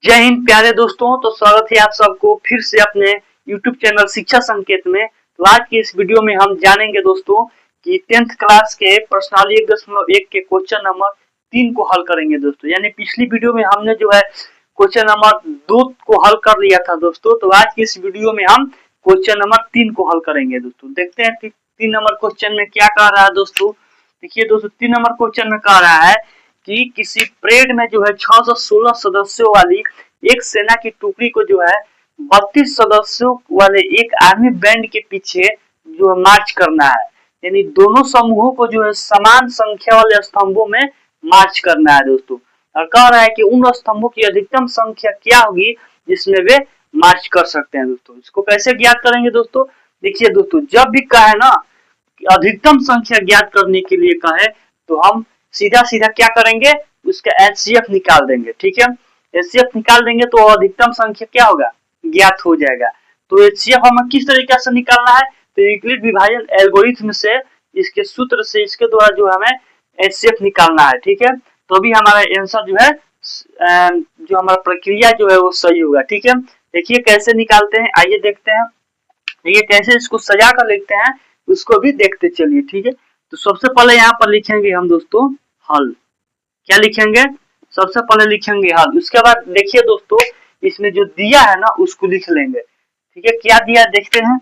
जय हिंद प्यारे दोस्तों। तो स्वागत है आप सबको फिर से अपने YouTube चैनल शिक्षा संकेत में। तो आज की इस वीडियो में हम जानेंगे दोस्तों कि 10th क्लास के प्रश्नावली 1.1 के क्वेश्चन नंबर 3 को हल करेंगे दोस्तों। यानी पिछली वीडियो में हमने जो है क्वेश्चन नंबर 2 को हल कर लिया था दोस्तों। तो आज की इस वीडियो में हम क्वेश्चन नंबर 3 को हल करेंगे दोस्तों। देखते हैं कि 3 नंबर क्वेश्चन में क्या कह रहा है दोस्तों। देखिए दोस्तों, 3 नंबर क्वेश्चन में कह रहा है कि किसी परेड में जो है 616 सदस्यों वाली एक सेना की टुकड़ी को जो है 32 सदस्यों वाले एक आर्मी बैंड के पीछे जो है मार्च करना है। यानी दोनों समूहों को जो है समान संख्या वाले स्तंभों में मार्च करना है दोस्तों। और कह रहा है कि उन स्तंभों की अधिकतम संख्या क्या होगी जिसमें वे मार्च कर सकते हैं दोस्तों। इसको कैसे ज्ञात करेंगे दोस्तों। देखिए दोस्तों, जब भी कहे ना अधिकतम संख्या ज्ञात करने के लिए कहे तो हम सीधा सीधा क्या करेंगे, उसका एचसीएफ निकाल देंगे। ठीक है, एचसीएफ निकाल देंगे तो अधिकतम संख्या क्या होगा, ज्ञात हो जाएगा। तो एचसीएफ हमें किस तरीके से निकालना है, तो यूक्लिड विभाजन एल्गोरिथम से, इसके सूत्र से, इसके द्वारा जो हमें एचसीएफ निकालना है। ठीक है, तो अभी हमारा आंसर जो है जो हमारा प्रक्रिया जो है वो सही होगा। ठीक है, देखिए कैसे निकालते हैं, आइए देखते हैं। देखिए कैसे इसको सजा कर लिखते हैं उसको भी देखते चलिए। ठीक है, तो सबसे पहले यहाँ पर लिखेंगे हम दोस्तों हल। क्या लिखेंगे, सबसे पहले लिखेंगे हल। उसके बाद देखिए दोस्तों, इसमें जो दिया है ना उसको लिख लेंगे। ठीक है, क्या दिया देखते हैं।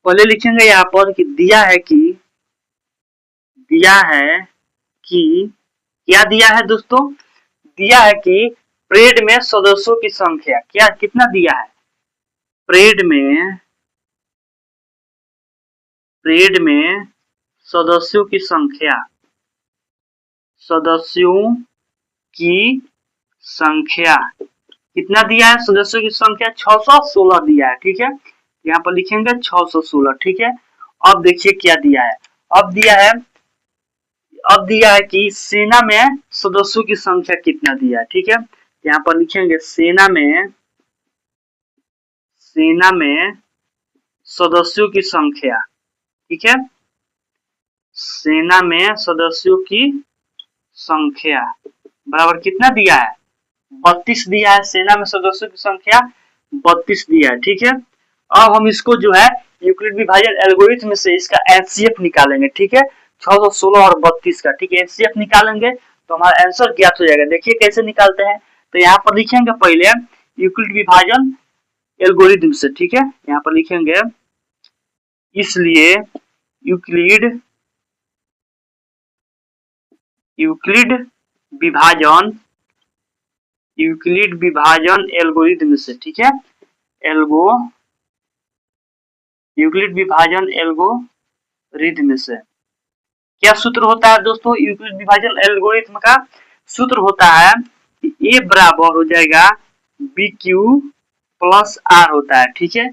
पहले लिखेंगे यहाँ पर कि दिया है कि क्या दिया है दोस्तों, दिया है कि परेड में सदस्यों की संख्या क्या कितना दिया है। परेड में सदस्यों की संख्या कितना दिया है, सदस्यों की संख्या 616 दिया है। ठीक है, यहाँ पर लिखेंगे 616। ठीक है, अब देखिए क्या दिया है। अब दिया है कि सेना में सदस्यों की संख्या कितना दिया है। ठीक है, यहाँ पर लिखेंगे सेना में सदस्यों की संख्या। ठीक है, सेना में सदस्यों की संख्या बराबर कितना दिया है, 32 दिया है। सेना में सदस्यों की संख्या 32 दिया है। ठीक है, अब हम इसको जो है यूक्लिड विभाजन एल्गोरिथम से इसका एचसीएफ निकालेंगे। ठीक है, 616 और 32 का। ठीक है, एचसीएफ निकालेंगे तो हमारा आंसर ज्ञात हो जाएगा। देखिए कैसे निकालते हैं, तो यहाँ पर लिखेंगे पहले यूक्लिड विभाजन एल्गोरिथम से। ठीक है, यहाँ पर लिखेंगे इसलिए यूक्लिड विभाजन एल्गोरिथम से। ठीक है, यूक्लिड विभाजन एल्गोरिथम से क्या सूत्र होता है दोस्तों। यूक्लिड विभाजन एल्गोरिथम का सूत्र होता है कि ए बराबर हो जाएगा बी क्यू प्लस आर होता है। ठीक है,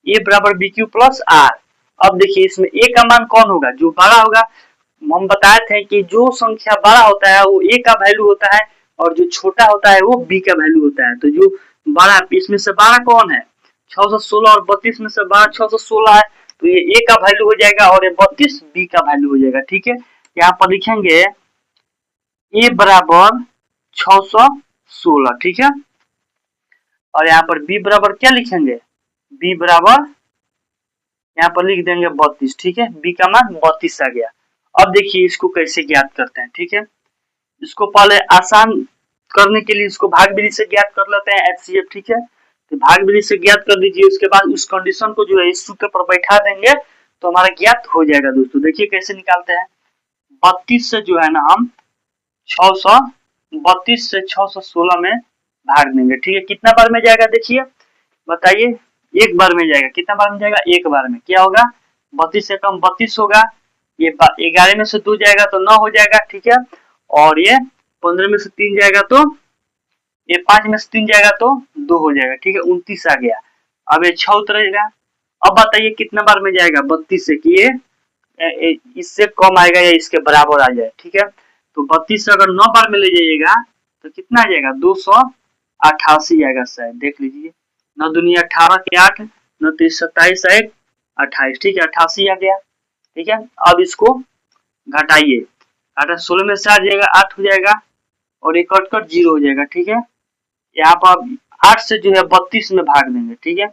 ए बराबर बी क्यू प्लस आर। अब देखिए इसमें ए का मान कौन होगा, जो बड़ा होगा। हम बताए थे कि जो संख्या बड़ा होता है वो ए का वैल्यू होता है और जो छोटा होता है वो बी का वैल्यू होता है। तो जो बड़ा, इसमें से बड़ा कौन है, 616 और 32 में से बड़ा 616 है, तो ये ए का वैल्यू हो जाएगा और ये 32 बी का वैल्यू हो जाएगा। ठीक है, यहाँ पर लिखेंगे ए बराबर 616। ठीक है, और यहाँ पर बी बराबर क्या लिखेंगे, बी बराबर यहाँ पर लिख देंगे 32। ठीक है, बी का मान 32 आ गया। अब देखिए इसको कैसे ज्ञात करते हैं। ठीक है, इसको पहले आसान करने के लिए इसको भाग विधि से ज्ञात कर लेते हैं एचसीएफ। ठीक है, तो भाग विधि से ज्ञात कर दीजिए। उसके बाद उस कंडीशन को जो है इस सूत्र पर बैठा देंगे तो हमारा ज्ञात हो जाएगा दोस्तों। देखिए कैसे निकालते हैं। 32 से जो है ना हम 32 से 616 में भाग देंगे। ठीक है, कितना बार में जाएगा देखिए, बताइए। एक बार में जाएगा। कितना बार में जाएगा, एक बार में। क्या होगा, 32 से कम 32 होगा। ये 11 में से 2 जाएगा तो 9 हो जाएगा। ठीक है, और ये 15 में से 3 जाएगा तो, ये 5 में से 3 जाएगा तो 2 हो जाएगा। ठीक है, 29 आ गया। अब ये 6 उतरेगा। अब बताइए कितना बार में जाएगा 32 से, कि ये इससे कम आएगा या इसके बराबर आ जाए। ठीक है, तो 32 से अगर 9 बार में ले जाइएगा तो कितना आ जाएगा, 288 आएगा। शायद देख लीजिए, 9 दुनिया 18 के 8, 9 3 27 1 28। ठीक है, 88 आ गया। ठीक है, अब इसको घटाइए, 16 में से 8 जाएगा 8 हो जाएगा और एक कट 0 हो जाएगा। ठीक है, यहाँ पर 8 से जो है 32 में भाग देंगे, ठीक है।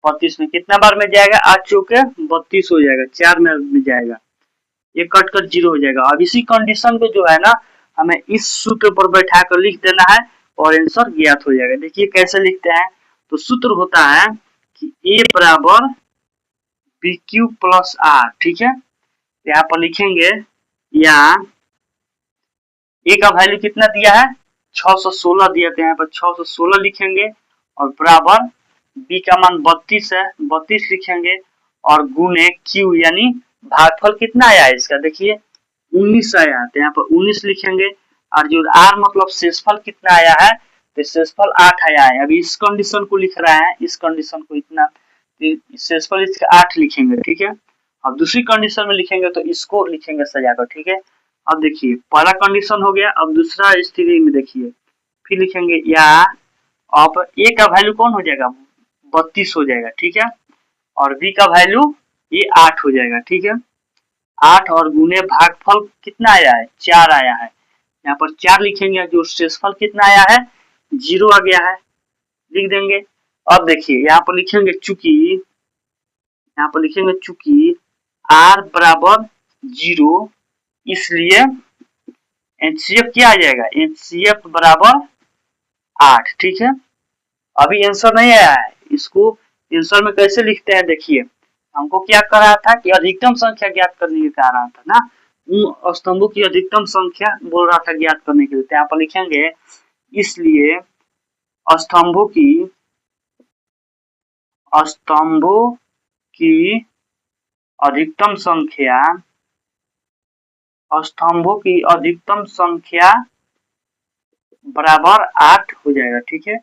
32 में कितना बार में जाएगा, 8 चौके 32 हो जाएगा, 4 में जाएगा, ये कट कर 0 हो जाएगा। अब इसी कंडीशन को जो है ना हमें इस सूत्र पर बैठा कर लिख देना है और आंसर ज्ञात हो जाएगा। देखिए कैसे लिखते हैं, तो सूत्र होता है कि ए बराबर बी क्यू प्लस आर, ठीक है। यहाँ पर लिखेंगे, या ए का वैल्यू कितना दिया है 616 दिया, तो यहाँ पर 616 लिखेंगे और बराबर बी का मान 32 है, 32 लिखेंगे और गुने क्यू यानी भागफल कितना आया है इसका, देखिए 19 आया, तो यहाँ पर 19 लिखेंगे और जो आर मतलब शेषफल कितना आया है, तो शेषफल 8 आया है। अभी इस कंडीशन को लिख रहा है, इस कंडीशन को इतना, शेषफल इसका 8 लिखेंगे, ठीक है। अब दूसरी कंडीशन में लिखेंगे तो इसको लिखेंगे सजाकर, ठीक है। अब देखिए पहला कंडीशन हो गया, अब दूसरा स्थिति में देखिए फिर लिखेंगे, या अब ए का वैल्यू कौन हो जाएगा 32 हो जाएगा, ठीक है, और बी का वैल्यू ये 8 हो जाएगा, ठीक है। 8 और गुने भागफल कितना आया है 4 आया है, यहाँ पर 4 लिखेंगे, जो शेषफल कितना आया है 0 आ गया है, लिख देंगे। अब देखिए यहाँ पर लिखेंगे चूंकि, यहाँ पर लिखेंगे चूंकि r बराबर 0, इसलिए एचसीएफ क्या आ जाएगा, एचसीएफ बराबर 8, ठीक है। अभी आंसर नहीं आया है, इसको आंसर में कैसे लिखते हैं, देखिए हमको क्या कर रहा था कि अधिकतम संख्या ज्ञात करने के कह रहा था ना, उन स्तंभों की अधिकतम संख्या बोल रहा था ज्ञात करने के लिए, यहाँ पर लिखेंगे इसलिए स्तंभों की अधिकतम संख्या, स्तंभों की अधिकतम संख्या बराबर 8 हो जाएगा, ठीक है।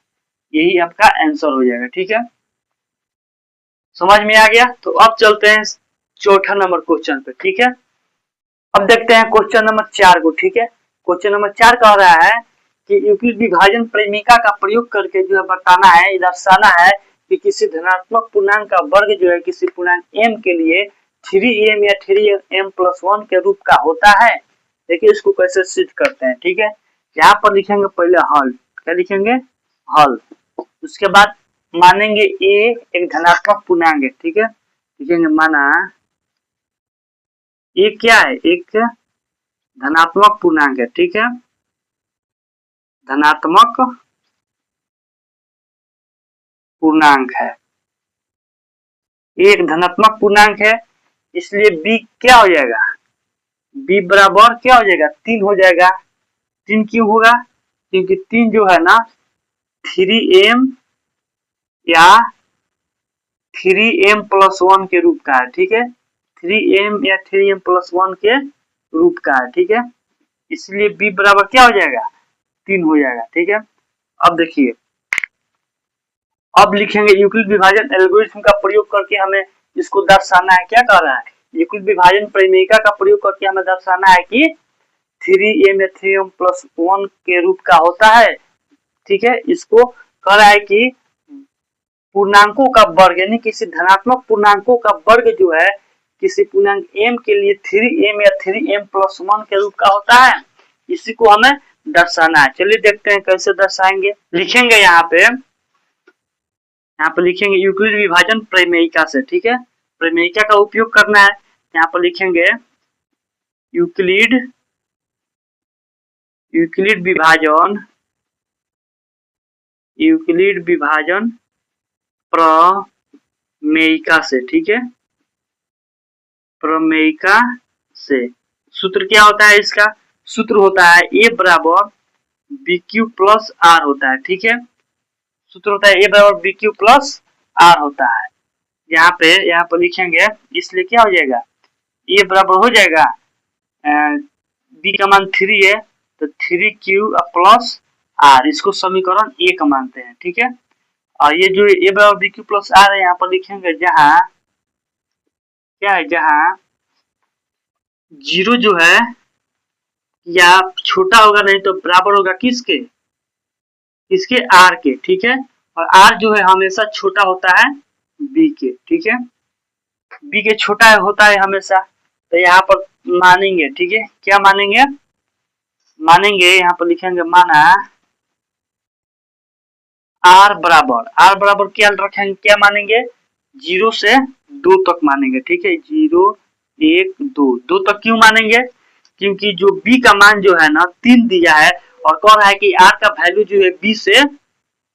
यही आपका आंसर हो जाएगा, ठीक है। समझ में आ गया, तो अब चलते हैं चौथा नंबर क्वेश्चन पे, ठीक है। अब देखते हैं क्वेश्चन नंबर 4 को, ठीक है। क्वेश्चन नंबर 4 कह रहा है कि यूक्लिड विभाजन प्रेमिका का प्रयोग करके जो है बताना है, दर्शाना है कि किसी धनात्मक पूर्णांक का वर्ग जो है किसी पूर्णांक m के लिए 3m या 3m+1 के रूप का होता है। देखिए इसको कैसे सिद्ध करते हैं, ठीक है। यहाँ पर लिखेंगे पहले हल, क्या लिखेंगे हल, उसके बाद मानेंगे a एक धनात्मक पूर्णांक है, ठीक है। लिखेंगे माना ये क्या है, एक धनात्मक पूर्णांक है, ठीक है, धनात्मक पूर्णांक है, एक धनात्मक पूर्णांक है, इसलिए b क्या हो जाएगा, b बराबर क्या हो जाएगा 3 हो जाएगा। 3 क्यों होगा, क्योंकि 3 जो है ना 3m या 3m+1 के रूप का है, ठीक है, 3m या 3m+1 के रूप का है, ठीक है, इसलिए b बराबर क्या हो जाएगा 3 हो जाएगा, ठीक है। अब देखिए अब लिखेंगे यूक्लिड विभाजन एल्गोरिथम का प्रयोग करके हमें इसको दर्शाना है, क्या कह रहा है, यूक्लिड विभाजन प्रमेयिका का प्रयोग करके हमें दर्शाना है कि 3m या 3m+1 के रूप का होता है, ठीक है। इसको कह रहा है कि पूर्णांकों का वर्ग यानी किसी धनात्मक पूर्णांकों का वर्ग जो है किसी पूर्णांक m के लिए 3m या 3m+1 के रूप का होता है, इसी को हमें दर्शाना है। चलिए देखते हैं कैसे दर्शाएंगे। लिखेंगे यहाँ पे लिखेंगे यूक्लिड विभाजन प्रमेयिका से, ठीक है, प्रमेयिका का उपयोग करना है। यहाँ पर लिखेंगे यूक्लिड विभाजन प्रमेयिका से, ठीक है, प्रमेयिका से। सूत्र क्या होता है इसका, सूत्र होता है a बराबर bq प्लस r होता है, ठीक है, सूत्र होता है a बराबर bq प्लस r होता है। यहाँ पर लिखेंगे, इसलिए क्या हो जाएगा a बराबर हो जाएगा b का मान 3 है तो 3q प्लस r, इसको समीकरण 1 मानते हैं, ठीक है। और ये जो a बराबर bq प्लस r है यहाँ पर लिखेंगे जहाँ क्या है, जहाँ 0 जो है या छोटा होगा नहीं तो बराबर होगा किसके r के, ठीक है, और r जो है हमेशा छोटा होता है b के, ठीक है, b के छोटा होता है हमेशा, तो यहाँ पर मानेंगे, ठीक है, क्या मानेंगे यहाँ पर लिखेंगे माना आर बराबर क्या रखेंगे, क्या मानेंगे, 0 से 2 तक मानेंगे। ठीक है, 0 1 2 तक क्यों मानेंगे, क्योंकि जो बी का मान जो है ना 3 दिया है और कह रहा है कि आर का वैल्यू जो है बी से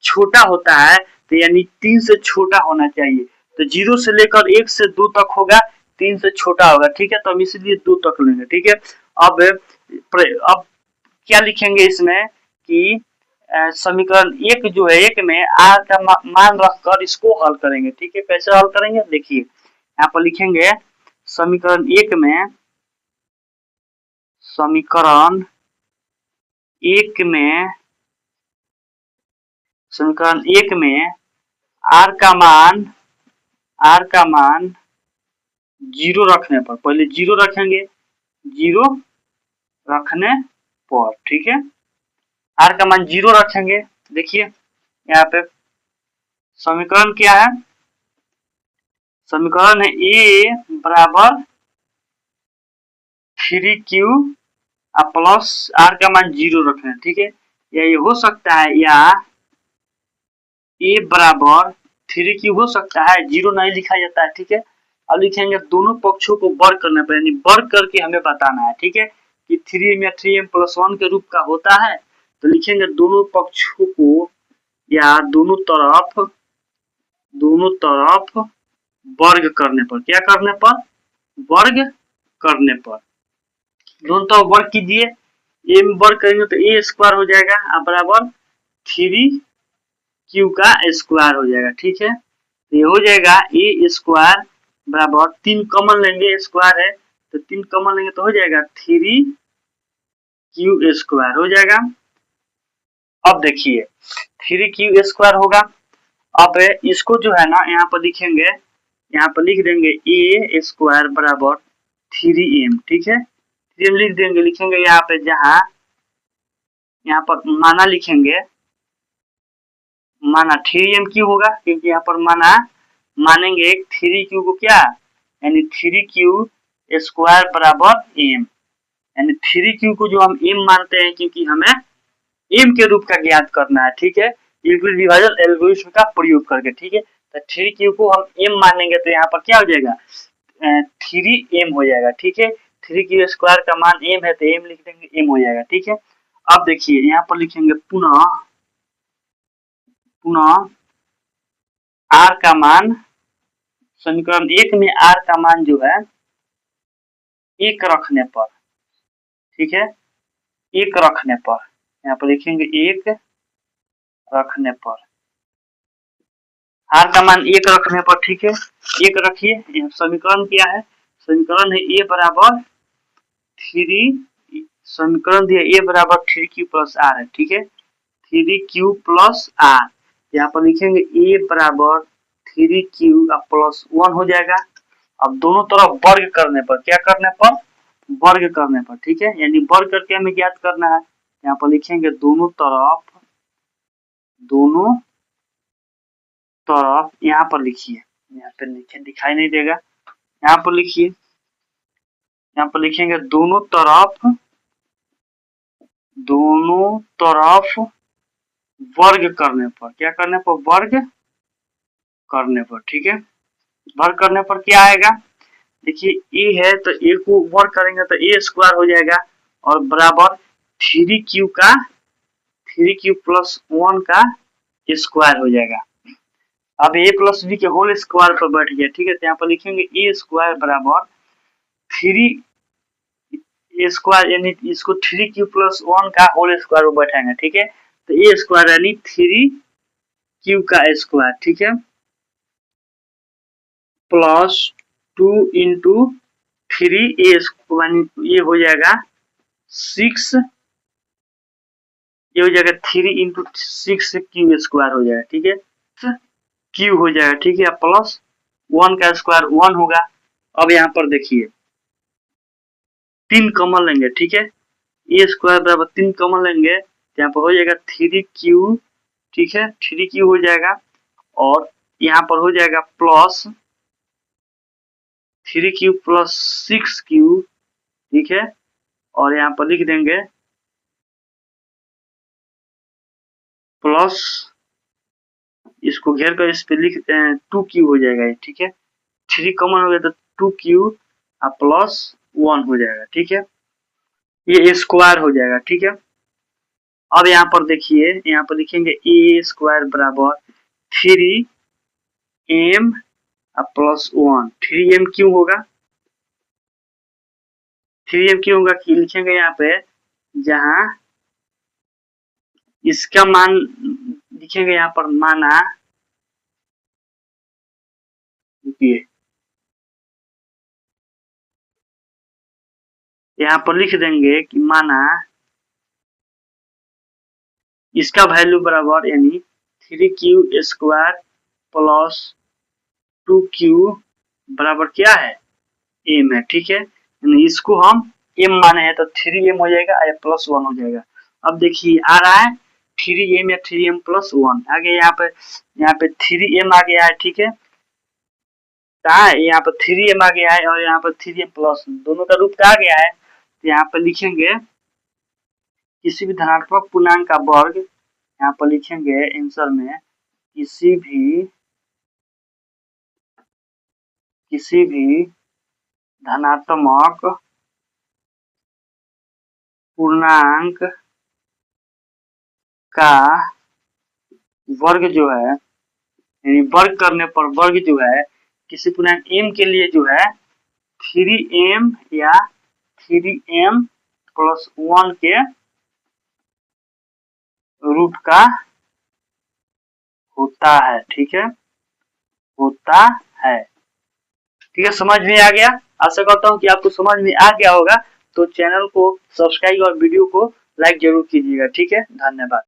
छोटा होता है, तो यानी 3 से छोटा होना चाहिए। तो 0 से लेकर 1 से 2 तक होगा, 3 से छोटा होगा। ठीक है, तो हम इसलिए 2 तक लेंगे। ठीक है, अब क्या लिखेंगे इसमें कि समीकरण 1 जो है, 1 में आर का मान रखकर इसको हल करेंगे। ठीक है, कैसे हल करेंगे देखिए, यहाँ पर लिखेंगे समीकरण 1 में, समीकरण 1 में, समीकरण 1 में आर का मान 0 रखने पर, पहले 0 रखेंगे, 0 रखने पर, ठीक है, आर का मान 0 रखेंगे। देखिए यहाँ पे समीकरण क्या है, समीकरण है ए बराबर 3q प्लस आर का मान 0 रखना है। ठीक है, या ये हो सकता है, या ए बराबर 3q हो सकता है, 0 नहीं लिखा जाता है। ठीक है, अब लिखेंगे दोनों पक्षों को वर्ग करने पर, यानी वर्ग करके हमें बताना है। ठीक है, कि 3m या 3m प्लस 1 के रूप का होता है, तो लिखेंगे दोनों पक्षों को या दोनों तरफ वर्ग करने पर, क्या करने पर, वर्ग करने पर, दोनों तरफ वर्ग कीजिए, ए में वर्ग करेंगे तो ए स्क्वायर हो जाएगा बराबर 3q का स्क्वायर हो जाएगा। ठीक है, तो ये हो जाएगा ए स्क्वायर बराबर 3 कॉमन लेंगे, स्क्वायर है तो 3 कॉमन लेंगे तो हो जाएगा 3q स्क्वायर हो जाएगा। अब देखिए 3q स्क्वायर होगा, अब इसको जो है ना यहाँ पर लिखेंगे, यहाँ पर लिख देंगे ए स्क्वायर बराबर 3m। ठीक है, 3m लिख देंगे, लिखेंगे यहाँ पे, जहाँ यहाँ पर माना लिखेंगे, माना 3m क्यों होगा, क्योंकि यहाँ पर मानेंगे 3q को क्या, यानी 3q स्क्वायर बराबर m, यानी 3q को जो हम m मानते हैं, क्योंकि हमें m के रूप का ज्ञात करना है। ठीक है, यूक्लिड विभाजन एल्गोरिथ्म का प्रयोग करके। ठीक है, तो 3q को हम m मानेंगे तो यहाँ पर क्या हो जाएगा, 3m हो जाएगा। ठीक है, 3q स्क्वायर का मान m है तो m लिख देंगे, m हो जाएगा। ठीक है, अब देखिए यहाँ पर लिखेंगे पुनः आर का मान, समीकरण 1 में आर का मान जो है 1 रखने पर, ठीक है, 1 रखने पर, यहाँ पर लिखेंगे 1 रखने पर, आर का मान 1 रखने पर। ठीक है, 1 रखिए, समीकरण क्या है, समीकरण है ए बराबर 3, समीकरण दिया ए बराबर 3q प्लस आर है। ठीक है, 3q प्लस आर, यहाँ पर लिखेंगे ए बराबर 3q प्लस 1 हो जाएगा। अब दोनों तरफ वर्ग करने पर, क्या करने पर, वर्ग करने पर। ठीक है, यानी वर्ग करके हमें ज्ञात करना है, यहाँ पर लिखेंगे दोनों तरफ, यहाँ पर लिखिए, यहाँ पे लिखे दिखाई नहीं देगा, यहाँ पर लिखिए, यहाँ पर लिखेंगे दोनों तरफ वर्ग करने पर, क्या करने पर, वर्ग करने पर। ठीक है, वर्ग करने पर क्या आएगा, देखिए ए है तो ए को वर्ग करेंगे तो ए स्क्वायर हो जाएगा और बराबर 3q प्लस 1 का स्क्वायर हो जाएगा। अब ए प्लस बी के होल स्क्वायर पर बैठ गया। ठीक है, तो यहाँ पर लिखेंगे ए स्क्वायर बराबर 3 स्क्वायर, यानी इसको 3q प्लस 1 का होल स्क्वायर पर बैठाएंगे। ठीक है, तो ए स्क्वायर यानी 3q का स्क्वायर, ठीक है, प्लस 2 इंटू 3 ये हो जाएगा 6, ये हो जाएगा 3 इंटू 6 क्यू स्क्वायर हो जाएगा। ठीक है, क्यू हो जाएगा। ठीक है, प्लस 1 का स्क्वायर 1 होगा। अब यहाँ पर देखिए 3 कॉमन लेंगे। ठीक है, ए स्क्वायर बराबर 3 कॉमन लेंगे तो यहाँ पर हो जाएगा 3q। ठीक है, 3q हो जाएगा और यहाँ पर हो जाएगा प्लस 3q प्लस 6q। ठीक है, और यहाँ पर लिख देंगे प्लस इसको घेर कर इस पे लिख 2q हो जाएगा, ठीक है। 3 कॉमन हो गया तो 2q प्लस 1 हो जाएगा, ठीक है। ये स्क्वायर हो जाएगा, ठीक है। अब यहाँ पर देखिए, यहाँ पर लिखेंगे ए स्क्वायर बराबर 3m प्लस 1। 3m क्यों होगा? 3m क्यों होगा कि लिखेंगे यहाँ पे, जहां इसका मान लिखेंगे यहाँ पर, माना यहाँ पर लिख देंगे कि माना इसका वैल्यू बराबर यानी 3q स्क्वायर प्लस 2q बराबर क्या है, m है, ठीक है। यानी इसको हम m माने हैं तो 3m हो जाएगा या प्लस 1 हो जाएगा। अब देखिए आ रहा है 3m या 3m प्लस 1, आगे यहाँ पे 3m आ गया है, ठीक है। कहाँ है? यहाँ पर 3m आ गया है और यहाँ पर 3m प्लस, दोनों का रूप आ गया है। तो यहाँ पर लिखेंगे किसी भी धनात्मक पूर्णांक का वर्ग, यहाँ पर लिखेंगे आंसर में किसी भी धनात्मक पूर्णांक का वर्ग जो है, यानी वर्ग करने पर वर्ग जो है किसी पूर्णांक m के लिए जो है 3m या 3m प्लस 1 के रूट का होता है, ठीक है, होता है, ठीक है। समझ में आ गया? आशा करता हूँ कि आपको समझ में आ गया होगा। तो चैनल को सब्सक्राइब और वीडियो को लाइक जरूर कीजिएगा, ठीक है। धन्यवाद।